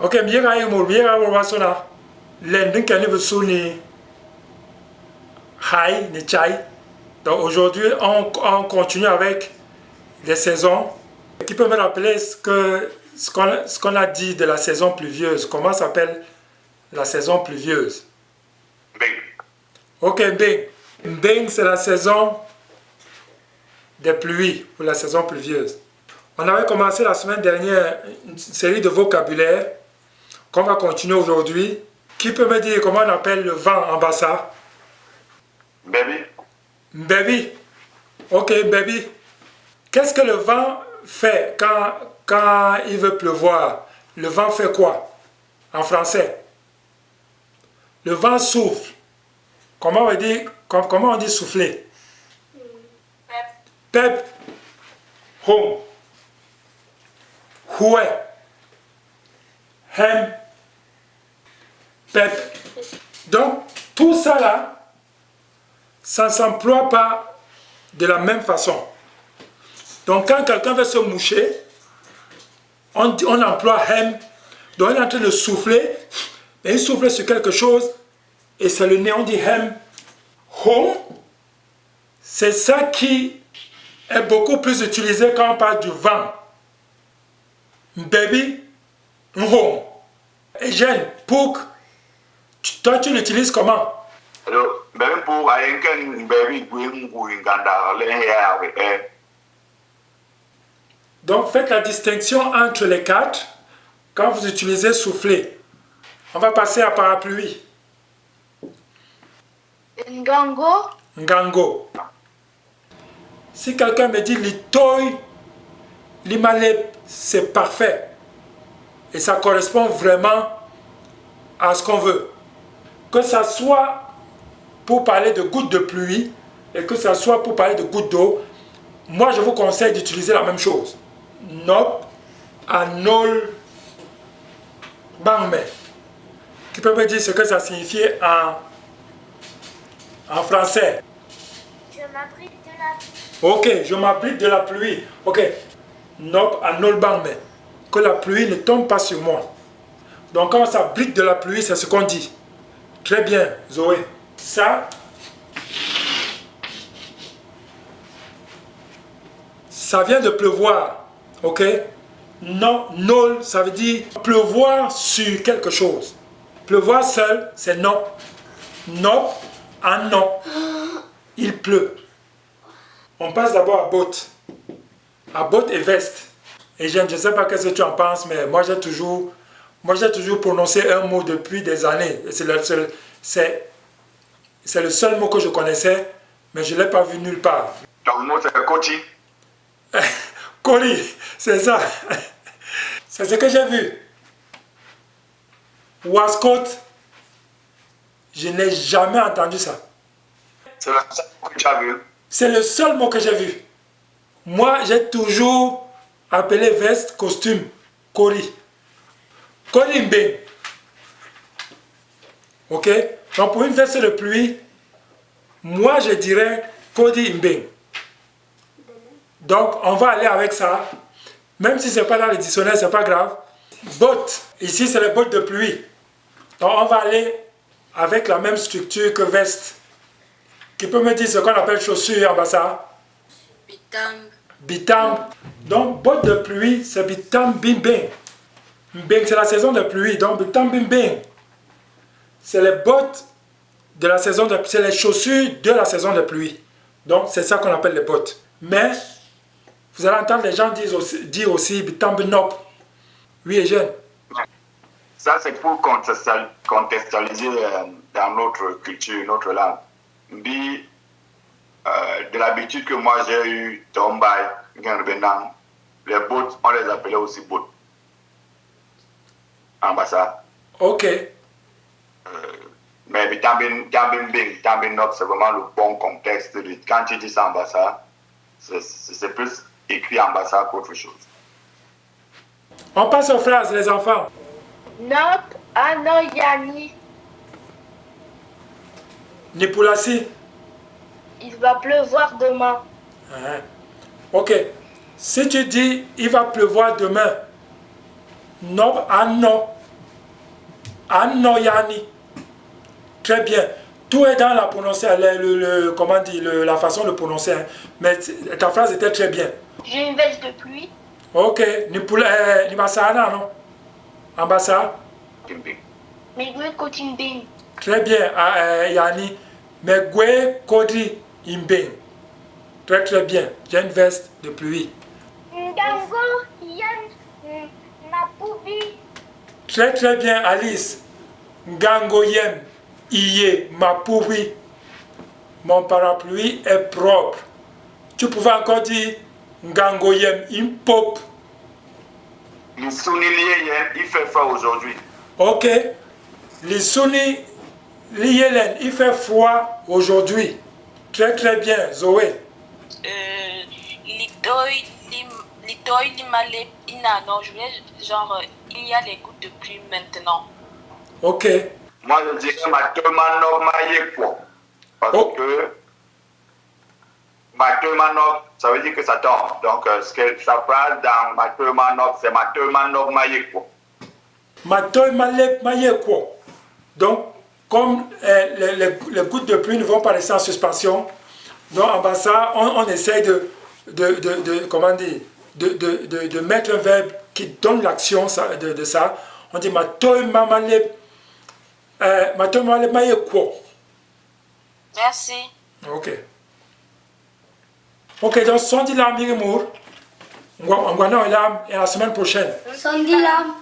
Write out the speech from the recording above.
Ok, wasona. L'ending ni hai ni chai. Donc aujourd'hui, on continue avec les saisons. Qui peut me rappeler ce qu'on a dit de la saison pluvieuse? Comment s'appelle la saison pluvieuse? Mbeng. Ok, Mbeng. Mbeng, c'est la saison des pluies ou la saison pluvieuse. On avait commencé la semaine dernière une série de vocabulaire qu'on va continuer aujourd'hui. Qui peut me dire comment on appelle le vent en bassa? Baby. Baby. Ok, baby. Qu'est-ce que le vent fait quand il veut pleuvoir? Le vent fait quoi en français? Le vent souffle. Comment on dit souffler? Pep. Home. Houé. Hem. Pep. Donc, tout ça là, ça ne s'emploie pas de la même façon. Donc, quand quelqu'un veut se moucher, on emploie hem. Donc, il est en train de souffler, et il souffle sur quelque chose, et c'est le nez, on dit hem. Home, c'est ça qui est beaucoup plus utilisé quand on parle du vent. Baby, home. Et Jeanne, Pouk, toi tu l'utilises comment? Alors, baby pour ayenken baby ganda le. Donc faites la distinction entre les quatre quand vous utilisez souffler. On va passer à parapluie. Ngango. Ngango. Si quelqu'un me dit litoy, limalep, c'est parfait. Et ça correspond vraiment à ce qu'on veut. Que ça soit pour parler de gouttes de pluie et que ça soit pour parler de gouttes d'eau, moi je vous conseille d'utiliser la même chose. Nop, anol, bangme. Qui peut me dire ce que ça signifie en français? Je m'abrite de la pluie. Ok, je m'abrite de la pluie. Ok. Nop, anol, bangme. Que la pluie ne tombe pas sur moi. Donc quand on s'abrite de la pluie, c'est ce qu'on dit. Très bien, Zoé. Ça vient de pleuvoir. Ok? Non, nol, ça veut dire pleuvoir sur quelque chose. Pleuvoir seul, c'est non. Non, un non. Il pleut. On passe d'abord à botte. À botte et veste. Et je ne sais pas ce que tu en penses, mais moi j'ai toujours prononcé un mot depuis des années. C'est le seul mot que je connaissais, mais je ne l'ai pas vu nulle part. Ton mot c'est Koti. Kori, c'est ça. C'est ce que j'ai vu. Wascot, je n'ai jamais entendu ça. C'est le seul mot que tu as vu. C'est le seul mot que j'ai vu. Moi, j'ai toujours appelé veste, costume, Kori. Kori Mbeng. Ok? Donc pour une veste de pluie, moi je dirais Kodi Mbeng. Donc on va aller avec ça. Même si ce n'est pas dans le dictionnaire, ce n'est pas grave. Bottes. Ici c'est les bottes de pluie. Donc on va aller avec la même structure que veste. Qui peut me dire ce qu'on appelle chaussures en bassa? Bitam. Bitam. Donc bottes de pluie, c'est bitam bimbing. Mbeng, c'est la saison de pluie. Donc bitam bimbing. C'est les bottes de la saison de pluie. C'est les chaussures de la saison de pluie. Donc c'est ça qu'on appelle les bottes. Mais vous allez entendre les gens dire aussi bitam binop. Oui, Eugène. Ça c'est pour contextualiser dans notre culture, notre langue. De l'habitude que moi j'ai eu, Tombay, les bottes, on les appelait aussi bottes. En bassa. Ok. Mais Bitambin Nop, c'est vraiment le bon contexte. Quand tu dis ça en bassa, c'est plus écrit en bassa qu'autre chose. On passe aux phrases, les enfants. Nop anoyani. Nipulasi. Il va pleuvoir demain. Ok. Si tu dis il va pleuvoir demain, Nob ano Anoyani. Très bien. Tout est dans la prononciation, comment dire, la façon de prononcer. Hein. Mais ta phrase était très bien. J'ai une veste de pluie. Ok. Ni masana, non? Ambassa? Megwe kotimbing. Très bien, Yani. Megwe Kodri Imbing. Très très bien. J'ai une veste de pluie. Ngango Yan Mapubi. Très très bien, Alice. Ngango Yem Iye Mapubi. Mon parapluie est propre. Tu pouvais encore dire Ngango Yem Impop. L'Issouni Liéyen, il fait froid aujourd'hui. Ok. L'Issouni Liéyen, il fait froid aujourd'hui. Très très bien, Zoé. Litoy Limale Ina, non, je voulais genre, il y a les gouttes de pluie maintenant. Ok. Moi, je dirais Matemanok Mayekwo. Parce que Matemanok, ça veut dire que ça tombe. Donc, sa phrase dans Matemanok, c'est Matemanok Mayekwo. Matoy Malek Mayekwo. Donc, comme les gouttes de pluie ne vont pas rester en suspension, donc en bas ça, on essaye comment dire, de mettre un verbe qui donne l'action de ça. On dit Matoy Malek Mayekwo. Merci. Ok. Ok, donc Sondi Lam Mirimour. On va et la semaine prochaine. Sandilam.